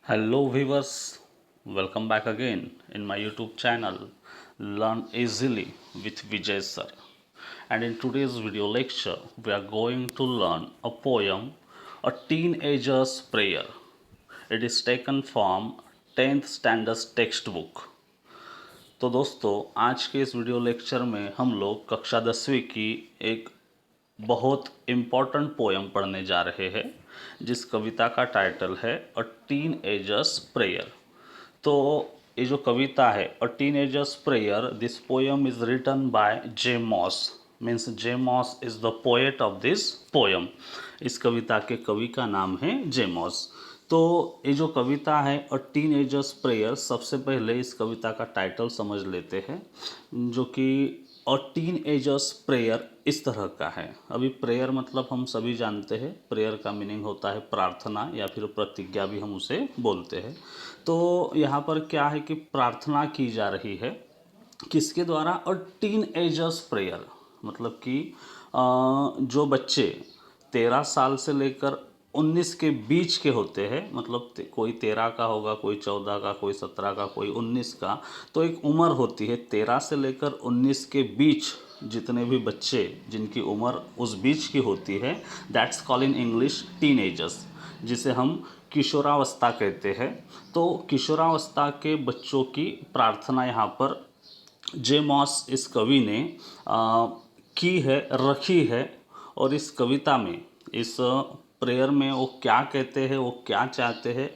Hello viewers, welcome back again in my YouTube channel Learn Easily with Vijay sir. And in today's video lecture, we are going to learn a poem, A Teenager's Prayer. It is taken from 10th standard textbook. तो दोस्तों आज के इस video lecture में हम लोग कक्षा 10वीं की एक बहुत इम्पॉर्टेंट पोएम पढ़ने जा रहे हैं जिस कविता का टाइटल है अ टीन एजर्स प्रेयर। तो ये जो कविता है a teenager's prayer, this poem is written by J Moss. Means J Moss is the poet of this poem. इस कविता के कवि का नाम है जे मॉस। तो ये जो कविता है अ टीन एजर्स प्रेयर, सबसे पहले इस कविता का टाइटल समझ लेते हैं जो कि अ टीन एजर्स प्रेयर इस तरह का है। अभी प्रेयर मतलब हम सभी जानते हैं, प्रेयर का मीनिंग होता है प्रार्थना या फिर प्रतिज्ञा भी हम उसे बोलते हैं। तो यहाँ पर क्या है कि प्रार्थना की जा रही है किसके द्वारा? अ टीन एजर्स प्रेयर, मतलब कि जो बच्चे 13 साल से लेकर 19 के बीच के होते हैं, मतलब कोई 13 का होगा, कोई 14 का, कोई 17 का, कोई 19 का। तो एक उम्र होती है 13 से लेकर 19 के बीच जितने भी बच्चे जिनकी उम्र उस बीच की होती है, that's call in English teenagers, जिसे हम किशोरावस्था कहते हैं। तो किशोरावस्था के बच्चों की प्रार्थना यहाँ पर जे मॉस इस कवि ने की है, रखी है। और इस कविता में, इस प्रेयर में वो क्या कहते हैं, वो क्या चाहते हैं,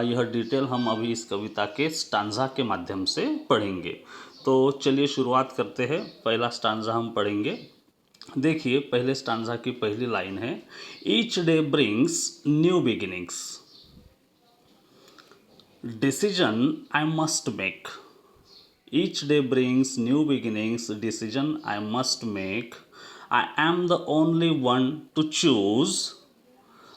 यह डिटेल हम अभी इस कविता के स्टांजा के माध्यम से पढ़ेंगे। तो चलिए शुरुआत करते हैं। पहला स्टांजा हम पढ़ेंगे। देखिए, पहले स्टांजा की पहली लाइन है, each day brings new beginnings, decision I must make. Each day brings new beginnings, decision I must make. I am the only one to choose.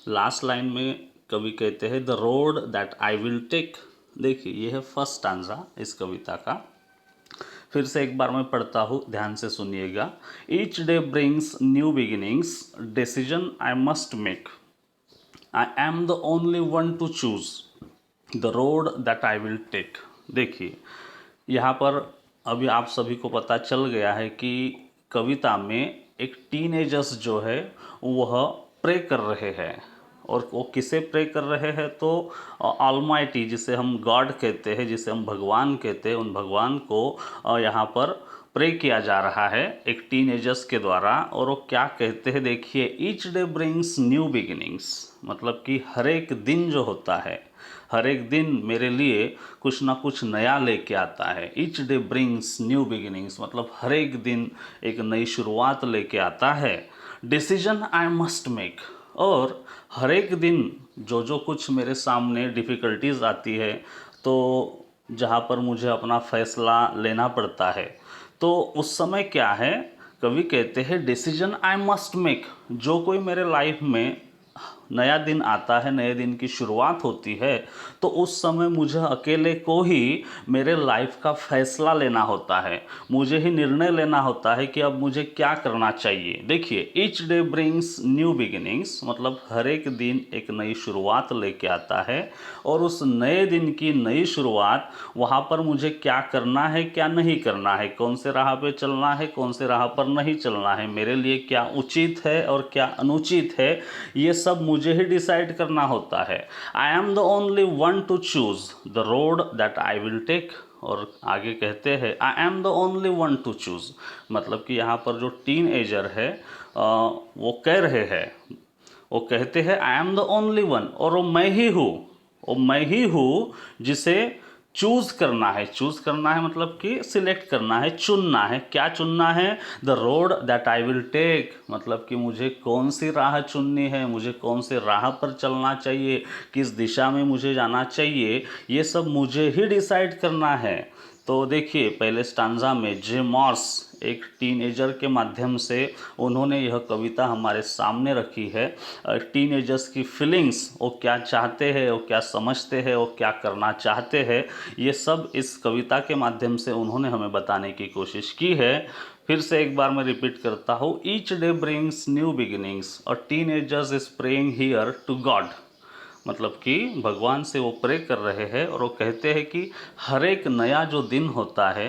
Last line में कवि कहते हैं the road that I will take. देखिए, ये है first stanza इस कविता का। फिर से एक बार मैं पढ़ता हूँ, ध्यान से सुनिएगा। Each day brings new beginnings, decision I must make. I am the only one to choose the road that I will take. देखिए, यहाँ पर अभी आप सभी को पता चल गया है कि कविता में एक टीनेजर्स जो है वह प्रे कर रहे हैं। और वो किसे प्रे कर रहे हैं? तो ऑलमाइटी, जिसे हम गॉड कहते हैं, जिसे हम भगवान कहते हैं, उन भगवान को यहाँ पर प्रे किया जा रहा है एक टीनेजर्स के द्वारा। और वो क्या कहते हैं, देखिए, each day brings new beginnings, मतलब कि हर एक दिन जो होता है, हर एक दिन मेरे लिए कुछ ना कुछ नया लेके आता है। Each day brings new beginnings, मतलब हर एक दिन एक नई शुरुआत लेके आता है। डिसीजन आई मस्ट मेक, और हर एक दिन जो जो कुछ मेरे सामने डिफ़िकल्टीज आती है, तो जहाँ पर मुझे अपना फैसला लेना पड़ता है, तो उस समय क्या है, कवि कहते हैं डिसीजन आई मस्ट मेक। जो कोई मेरे लाइफ में नया दिन आता है, नए दिन की शुरुआत होती है, तो उस समय मुझे अकेले को ही मेरे लाइफ का फैसला लेना होता है, मुझे ही निर्णय लेना होता है कि अब मुझे क्या करना चाहिए। देखिए, each day brings new beginnings, मतलब हर एक दिन एक नई शुरुआत लेके आता है। और उस नए दिन की नई शुरुआत, वहाँ पर मुझे क्या करना है, क्या नहीं करना है, कौन से राह पे चलना है, कौन से राह पर नहीं चलना है, मेरे लिए क्या उचित है और क्या अनुचित है, ये सब मुझे ही डिसाइड करना होता है। I am the only one to choose the road that I will take. और आगे कहते हैं I am the only one to choose, मतलब कि यहाँ पर जो टीन एजर है वो कह रहे हैं, वो कहते हैं I am the only one, और वो मैं ही हूँ, वो मैं ही हूँ जिसे चूज़ करना है। चूज़ करना है मतलब कि सिलेक्ट करना है, चुनना है। क्या चुनना है? The road that I will take, मतलब कि मुझे कौन सी राह चुननी है, मुझे कौन से राह पर चलना चाहिए, किस दिशा में मुझे जाना चाहिए, ये सब मुझे ही डिसाइड करना है। तो देखिए, पहले स्टांजा में जे मॉस एक टीनेजर के माध्यम से उन्होंने यह कविता हमारे सामने रखी है। टीनेजर्स की फीलिंग्स, वो क्या चाहते हैं, वो क्या समझते हैं, वो क्या करना चाहते हैं, ये सब इस कविता के माध्यम से उन्होंने हमें बताने की कोशिश की है। फिर से एक बार मैं रिपीट करता हूँ, each day brings new beginnings, और teenagers is praying here to God. मतलब कि भगवान से वो प्रे कर रहे हैं और वो कहते हैं कि हर एक नया जो दिन होता है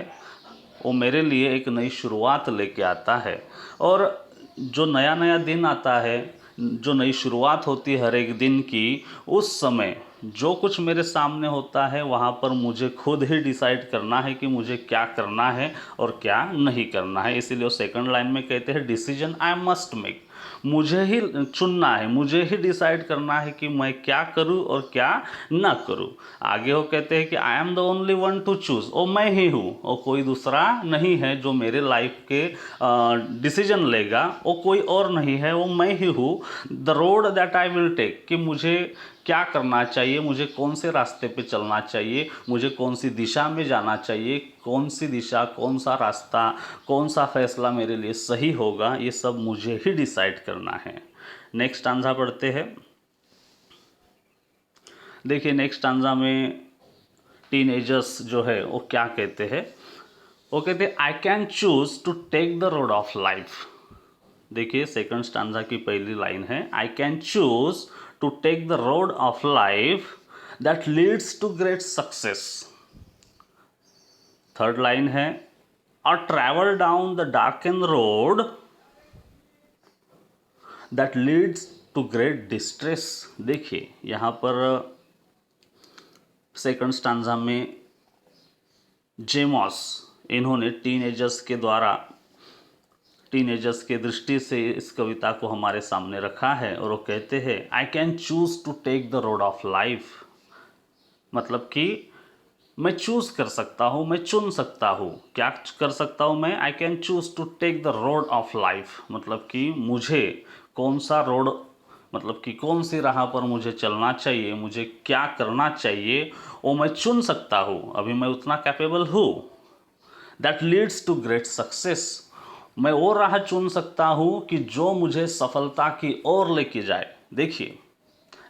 वो मेरे लिए एक नई शुरुआत लेके आता है। और जो नया नया दिन आता है, जो नई शुरुआत होती है हर एक दिन की, उस समय जो कुछ मेरे सामने होता है वहाँ पर मुझे खुद ही डिसाइड करना है कि मुझे क्या करना है और क्या नहीं करना है। इसीलिए वो सेकंड लाइन में कहते हैं डिसीजन आई मस्ट मेक, मुझे ही चुनना है, मुझे ही डिसाइड करना है कि मैं क्या करूं और क्या ना करूं। आगे वो कहते हैं कि आई am the only one to choose, वो मैं ही हूँ और कोई दूसरा नहीं है जो मेरे लाइफ के डिसीजन लेगा, वो कोई और नहीं है, वो मैं ही हूँ। The road that I will take, कि मुझे क्या करना चाहिए, मुझे कौन से रास्ते पे चलना चाहिए, मुझे कौन सी दिशा में जाना चाहिए, कौन सी दिशा, कौन सा रास्ता, कौन सा फैसला मेरे लिए सही होगा, ये सब मुझे ही डिसाइड करना है। नेक्स्ट आंसर पढ़ते हैं। देखिए नेक्स्ट आंसर में टीनेजर्स जो है वो क्या कहते हैं। वो कहते हैं I can choose to take the road of life. देखिए सेकंड स्टांजा की पहली लाइन है I can choose to take the road of life that leads to great success. Third line है और travel down the darken road that leads to great distress. देखिए यहाँ पर second stanza में जेमॉस इन्होंने टीनेजर्स के दृष्टि से इस कविता को हमारे सामने रखा है और वो कहते हैं I can choose to take the road of life, मतलब कि मैं चूज कर सकता हूँ, मैं चुन सकता हूँ। क्या कर सकता हूँ मैं? I can choose to take the road of life, मतलब कि मुझे कौन सा रोड, मतलब कि कौन सी राह पर मुझे चलना चाहिए, मुझे क्या करना चाहिए, वो मैं चुन सकता हूँ। अभी मैं उतना कैपेबल हूँ। That leads to great success, मैं वो राह चुन सकता हूँ कि जो मुझे सफलता की ओर लेके जाए। देखिए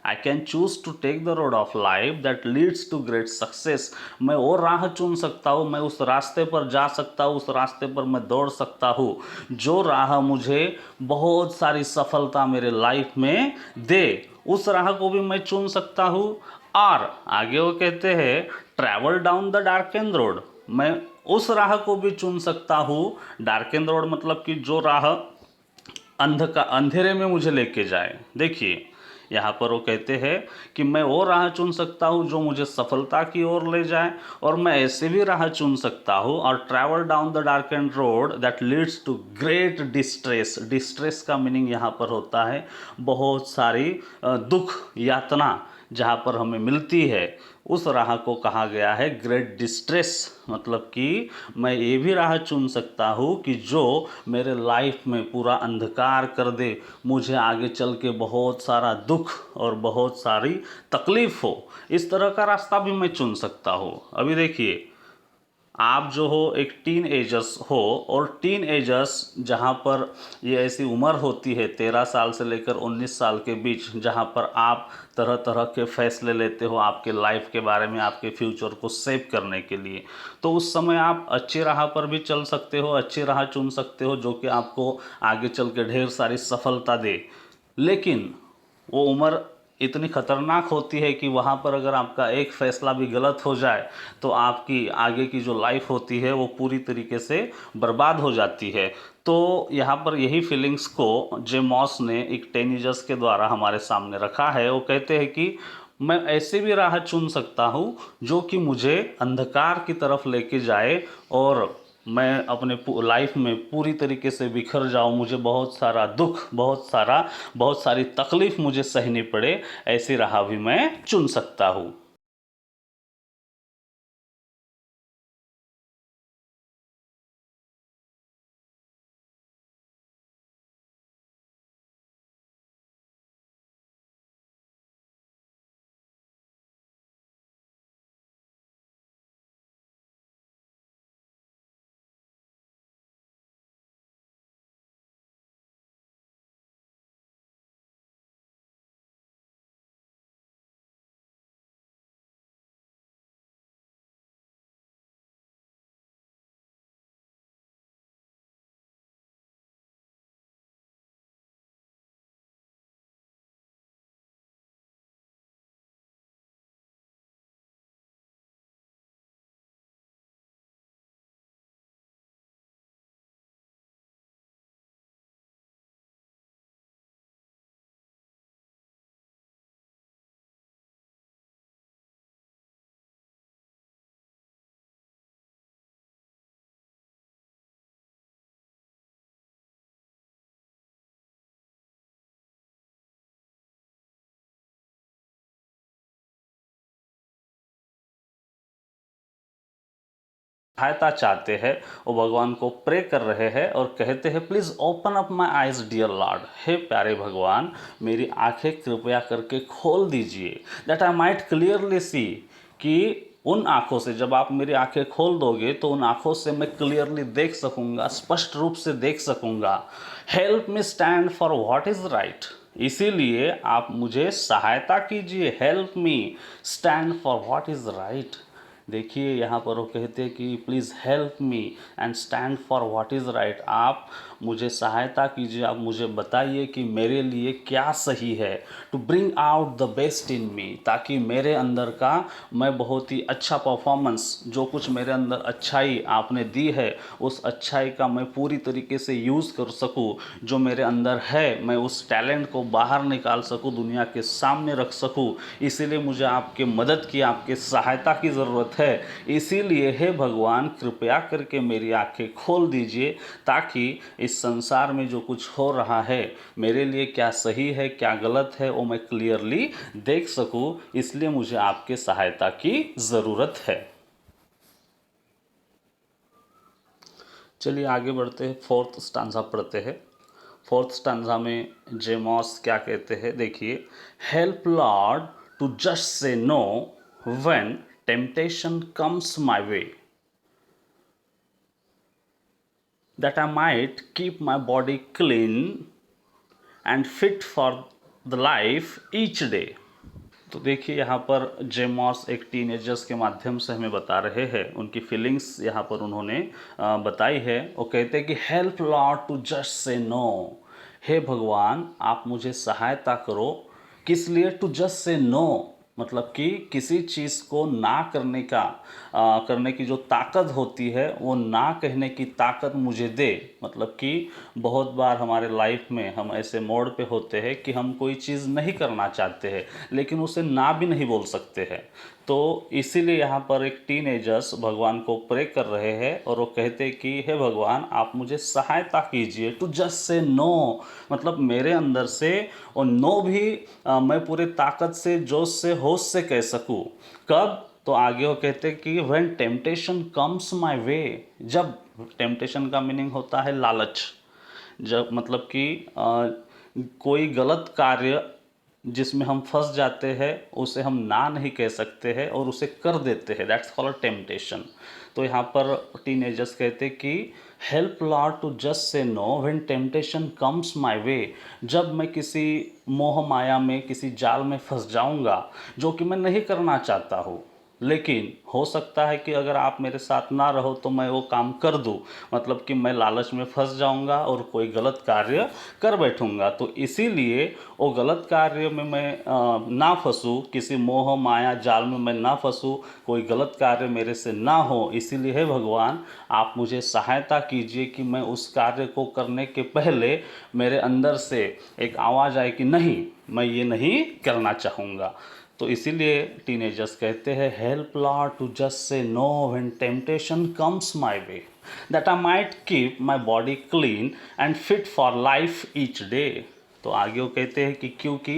I can choose to take the road of life that leads to great success, मैं वो राह चुन सकता हूँ, मैं उस रास्ते पर जा सकता हूँ, उस रास्ते पर मैं दौड़ सकता हूँ जो राह मुझे बहुत सारी सफलता मेरे लाइफ में दे, उस राह को भी मैं चुन सकता हूँ। और आगे वो कहते हैं travel down the darken road, मैं उस राह को भी चुन सकता हूँ। डार्कन रोड मतलब कि जो राह अंधेरे में मुझे लेके जाए। देखिए यहाँ पर वो कहते हैं कि मैं वो राह चुन सकता हूँ जो मुझे सफलता की ओर ले जाए, और मैं ऐसे भी राह चुन सकता हूँ और travel down the dark and road that leads to great distress. Distress का मीनिंग यहाँ पर होता है बहुत सारी दुख यातना जहाँ पर हमें मिलती है, उस राह को कहा गया है ग्रेट डिस्ट्रेस। मतलब कि मैं ये भी राह चुन सकता हूँ कि जो मेरे लाइफ में पूरा अंधकार कर दे, मुझे आगे चल के बहुत सारा दुख और बहुत सारी तकलीफ हो, इस तरह का रास्ता भी मैं चुन सकता हूँ। अभी देखिए आप जो हो एक टीन एजर्स हो, और टीन एजर्स जहाँ पर ये ऐसी उम्र होती है 13 साल से लेकर 19 साल के बीच, जहाँ पर आप तरह तरह के फैसले लेते हो आपके लाइफ के बारे में, आपके फ्यूचर को सेव करने के लिए। तो उस समय आप अच्छी राह पर भी चल सकते हो, अच्छी राह चुन सकते हो जो कि आपको आगे चल के ढेर सारी सफलता दे। लेकिन वो उम्र इतनी खतरनाक होती है कि वहाँ पर अगर आपका एक फैसला भी गलत हो जाए तो आपकी आगे की जो लाइफ होती है वो पूरी तरीके से बर्बाद हो जाती है। तो यहाँ पर यही फीलिंग्स को जे मॉस ने एक टीनेजर्स के द्वारा हमारे सामने रखा है। वो कहते हैं कि मैं ऐसे भी राह चुन सकता हूँ जो कि मुझे अंधकार की तरफ लेके जाए और मैं अपने लाइफ में पूरी तरीके से बिखर जाऊं, मुझे बहुत सारा दुख, बहुत सारी तकलीफ मुझे सहनी पड़े, ऐसी राह भी मैं चुन सकता हूँ। सहायता चाहते हैं, वो भगवान को प्रे कर रहे हैं और कहते हैं please open up my eyes dear lord, हे प्यारे भगवान मेरी आंखें कृपया करके खोल दीजिए, that I might clearly see, कि उन आँखों से, जब आप मेरी आंखें खोल दोगे तो उन आँखों से मैं क्लियरली देख सकूँगा, स्पष्ट रूप से देख सकूँगा। Help me stand for what is right, इसीलिए आप मुझे सहायता कीजिए, help me stand for what is right. देखिए यहाँ पर वो कहते हैं कि please help me and stand for what is right, आप मुझे सहायता कीजिए, आप मुझे बताइए कि मेरे लिए क्या सही है, to bring out the best in me, ताकि मेरे अंदर का मैं बहुत ही अच्छा परफॉर्मेंस, जो कुछ मेरे अंदर अच्छाई आपने दी है उस अच्छाई का मैं पूरी तरीके से यूज़ कर सकूं, जो मेरे अंदर है मैं उस टैलेंट को बाहर निकाल सकूं, दुनिया के सामने रख सकूं। इसीलिए मुझे आपके मदद की, आपके सहायता की ज़रूरत है। इसीलिए हे भगवान कृपया करके मेरी आंखें खोल दीजिए, ताकि इस संसार में जो कुछ हो रहा है, मेरे लिए क्या सही है क्या गलत है, वो मैं क्लियरली देख सकूं। इसलिए मुझे आपके सहायता की ज़रूरत है। चलिए आगे बढ़ते हैं, फोर्थ स्टांजा पढ़ते हैं। फोर्थ स्टांजा में जेमॉस क्या कहते हैं, देखिए, help Lord to just say no when temptation comes my way, that I might keep my body clean and fit for the life each day. तो देखिए यहाँ पर जेमॉस एक टीनेजर्स के माध्यम से हमें बता रहे हैं, उनकी फीलिंग्स यहाँ पर उन्होंने बताई है। वो कहते हैं कि help Lord to just say no, हे भगवान आप मुझे सहायता करो, किस लिए, टू जस्ट से नो, मतलब कि किसी चीज़ को ना करने का करने की जो ताकत होती है वो ना कहने की ताकत मुझे दे। मतलब कि बहुत बार हमारे लाइफ में हम ऐसे मोड़ पे होते हैं कि हम कोई चीज़ नहीं करना चाहते हैं लेकिन उसे ना भी नहीं बोल सकते हैं। तो इसीलिए यहाँ पर एक टीनेजर्स भगवान को प्रे कर रहे हैं और वो कहते हैं कि हे भगवान आप मुझे सहायता कीजिए, टू जस्ट से नो, मतलब मेरे अंदर से और नो भी मैं पूरे ताकत से, जोश से, होश से कह सकूँ। कब, तो आगे वो कहते हैं कि when temptation comes my way, जब, टेम्पटेशन का मीनिंग होता है लालच, जब मतलब कि कोई गलत कार्य जिसमें हम फंस जाते हैं उसे हम ना नहीं कह सकते हैं और उसे कर देते हैं, दैट्स कॉल्ड टेम्पटेशन। तो यहाँ पर टीनेजर्स कहते हैं कि help Lord to just say no when temptation comes my way, जब मैं किसी मोह माया में, किसी जाल में फंस जाऊंगा जो कि मैं नहीं करना चाहता हूँ, लेकिन हो सकता है कि अगर आप मेरे साथ ना रहो तो मैं वो काम कर दूं, मतलब कि मैं लालच में फंस जाऊंगा और कोई गलत कार्य कर बैठूंगा। तो इसीलिए वो गलत कार्य में मैं ना फंसूँ, किसी मोह माया जाल में मैं ना फंसूँ, कोई गलत कार्य मेरे से ना हो। इसीलिए हे भगवान आप मुझे सहायता कीजिए कि मैं उस कार्य को करने के पहले मेरे अंदर से एक आवाज़ आए कि नहीं, मैं ये नहीं करना चाहूँगा। तो इसीलिए टीनेजर्स कहते हैं help Lord to just say no when temptation comes my way, that I might keep my body clean and fit for life each day. तो आगे वो कहते हैं कि क्योंकि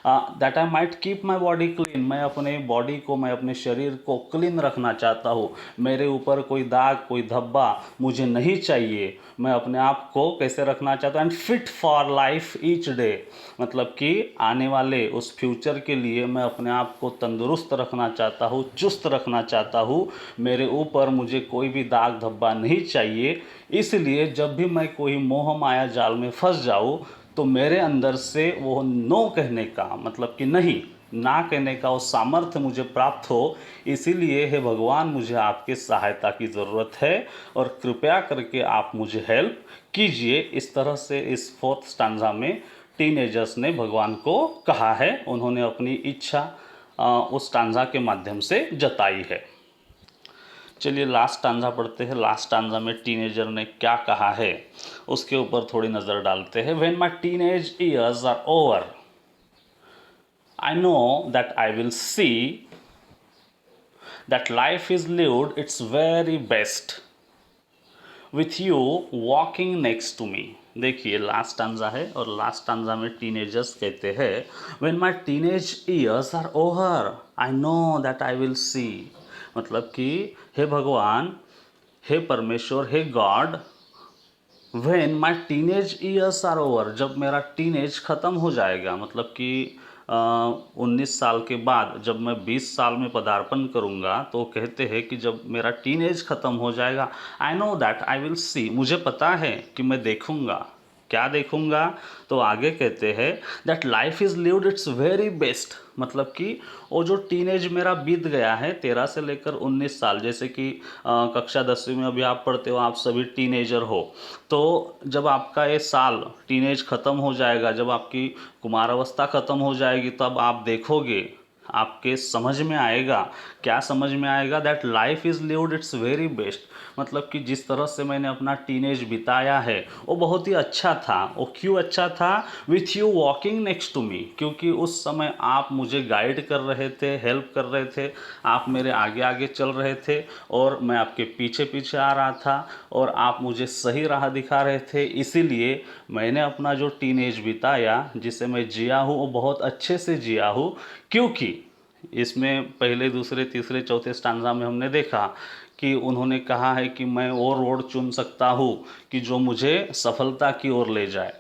that I might keep my body clean, मैं अपने body को, मैं अपने शरीर को क्लीन रखना चाहता हूँ, मेरे ऊपर कोई दाग, कोई धब्बा मुझे नहीं चाहिए, मैं अपने आप को कैसे रखना चाहता हूँ, and fit for life each day, मतलब कि आने वाले उस फ्यूचर के लिए मैं अपने आप को तंदुरुस्त रखना चाहता हूँ, चुस्त रखना चाहता हूँ, मेरे ऊपर मुझे कोई भी दाग धब्बा नहीं चाहिए। इसलिए जब भी मैं कोई मोह माया जाल में फंस जाऊँ तो मेरे अंदर से वो नो कहने का, मतलब कि नहीं, ना कहने का वो सामर्थ्य मुझे प्राप्त हो। इसीलिए हे भगवान मुझे आपके सहायता की ज़रूरत है और कृपया करके आप मुझे हेल्प कीजिए। इस तरह से इस फोर्थ स्टांजा में टीनेजर्स ने भगवान को कहा है, उन्होंने अपनी इच्छा उस स्टांजा के माध्यम से जताई है। चलिए लास्ट स्टांजा पढ़ते हैं। लास्ट स्टांजा में टीनेजर ने क्या कहा है उसके ऊपर थोड़ी नज़र डालते हैं। When my teenage years are over I know that I will see that life is lived its very best with you walking next to me. देखिए लास्ट स्टांजा है और लास्ट स्टांजा में टीनेजर्स कहते हैं when my teenage years are over I know that I will see, मतलब कि हे भगवान हे परमेश्वर, हे God, when my teenage years are over, जब मेरा टीनेज ख़त्म हो जाएगा, मतलब कि 19 साल के बाद जब मैं 20 साल में पदार्पण करूंगा, तो कहते हैं कि जब मेरा टीनेज ख़त्म हो जाएगा, आई नो दैट आई विल सी, मुझे पता है कि मैं देखूंगा। क्या देखूंगा? तो आगे कहते हैं that life is lived its very best, मतलब कि वो जो टीनेज मेरा बीत गया है 13 से लेकर 19 साल, जैसे कि कक्षा 10वीं में अभी आप पढ़ते हो, आप सभी टीनेजर हो, तो जब आपका ये साल टीनेज ख़त्म हो जाएगा, जब आपकी कुमारावस्था ख़त्म हो जाएगी, तब आप देखोगे, आपके समझ में आएगा। क्या समझ में आएगा? That life is lived its very best, मतलब कि जिस तरह से मैंने अपना टीनेज बिताया है वो बहुत ही अच्छा था। वो क्यों अच्छा था? With you walking next to me, क्योंकि उस समय आप मुझे गाइड कर रहे थे, हेल्प कर रहे थे, आप मेरे आगे आगे चल रहे थे और मैं आपके पीछे पीछे आ रहा था और आप मुझे सही राह दिखा रहे थे। इसीलिए मैंने अपना जो टीनेज बिताया, जिसे मैं जिया हूँ, वो बहुत अच्छे से जिया हूँ। क्योंकि इसमें पहले, दूसरे, तीसरे, चौथे स्टांजा में हमने देखा कि उन्होंने कहा है कि मैं वो रोड चुन सकता हूँ कि जो मुझे सफलता की ओर ले जाए,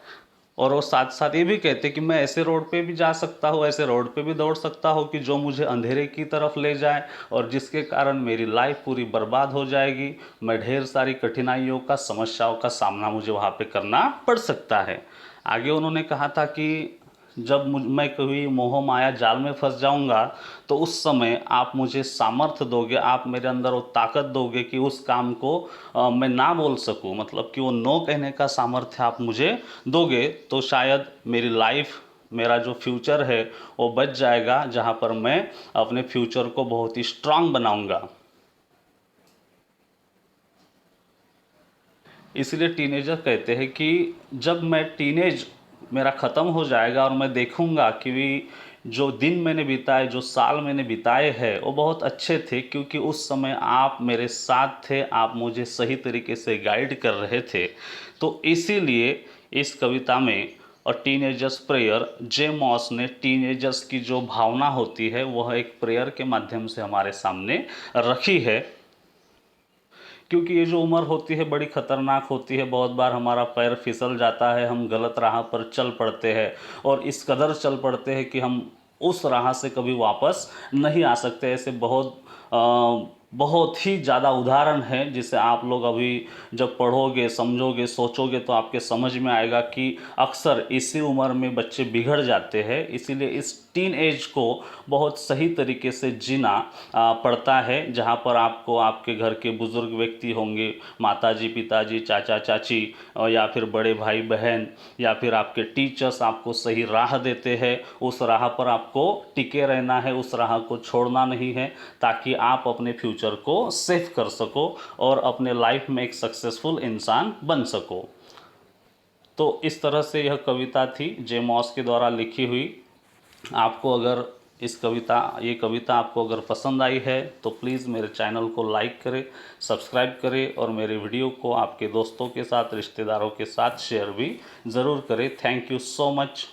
और वो साथ साथ ये भी कहते कि मैं ऐसे रोड पे भी जा सकता हूँ, ऐसे रोड पे भी दौड़ सकता हूँ कि जो मुझे अंधेरे की तरफ ले जाए और जिसके कारण मेरी लाइफ पूरी बर्बाद हो जाएगी। मैं ढेर सारी कठिनाइयों का, समस्याओं का सामना मुझे वहाँ पे करना पड़ सकता है। आगे उन्होंने कहा था कि जब मैं कभी मोह माया जाल में फंस जाऊंगा, तो उस समय आप मुझे सामर्थ्य दोगे, आप मेरे अंदर वो ताकत दोगे कि उस काम को मैं ना बोल सकूं, मतलब कि वो नो कहने का सामर्थ्य आप मुझे दोगे, तो शायद मेरी लाइफ, मेरा जो फ्यूचर है वो बच जाएगा, जहां पर मैं अपने फ्यूचर को बहुत ही स्ट्रांग बनाऊंगा। इसलिए टीनेजर कहते हैं कि जब मैं टीनेज मेरा ख़त्म हो जाएगा और मैं देखूंगा कि जो दिन मैंने बिताए, जो साल मैंने बिताए हैं, वो बहुत अच्छे थे, क्योंकि उस समय आप मेरे साथ थे, आप मुझे सही तरीके से गाइड कर रहे थे। तो इसीलिए इस कविता में और टीनेजर्स प्रेयर, जे मॉस ने टीनेजर्स की जो भावना होती है वह एक प्रेयर के माध्यम से हमारे सामने रखी है। क्योंकि ये जो उम्र होती है बड़ी ख़तरनाक होती है, बहुत बार हमारा पैर फिसल जाता है, हम गलत राह पर चल पड़ते हैं और इस कदर चल पड़ते हैं कि हम उस राह से कभी वापस नहीं आ सकते। ऐसे बहुत ही ज़्यादा उदाहरण हैं, जिसे आप लोग अभी जब पढ़ोगे, समझोगे, सोचोगे, तो आपके समझ में आएगा कि अक्सर इसी उम्र में बच्चे बिगड़ जाते हैं। इसीलिए इस टीन एज को बहुत सही तरीके से जीना पड़ता है, जहाँ पर आपको आपके घर के बुज़ुर्ग व्यक्ति होंगे, माताजी, पिताजी, चाचा, चाची, या फिर बड़े भाई बहन, या फिर आपके टीचर्स आपको सही राह देते हैं। उस राह पर आपको टिके रहना है, उस राह को छोड़ना नहीं है, ताकि आप अपने फ्यूचर को सेफ कर सको और अपने लाइफ में एक सक्सेसफुल इंसान बन सको। तो इस तरह से यह कविता थी जे मॉस के द्वारा लिखी हुई। आपको अगर ये कविता आपको अगर पसंद आई है तो प्लीज़ मेरे चैनल को लाइक करें, सब्सक्राइब करें और मेरे वीडियो को आपके दोस्तों के साथ, रिश्तेदारों के साथ शेयर भी ज़रूर करें। Thank you so much.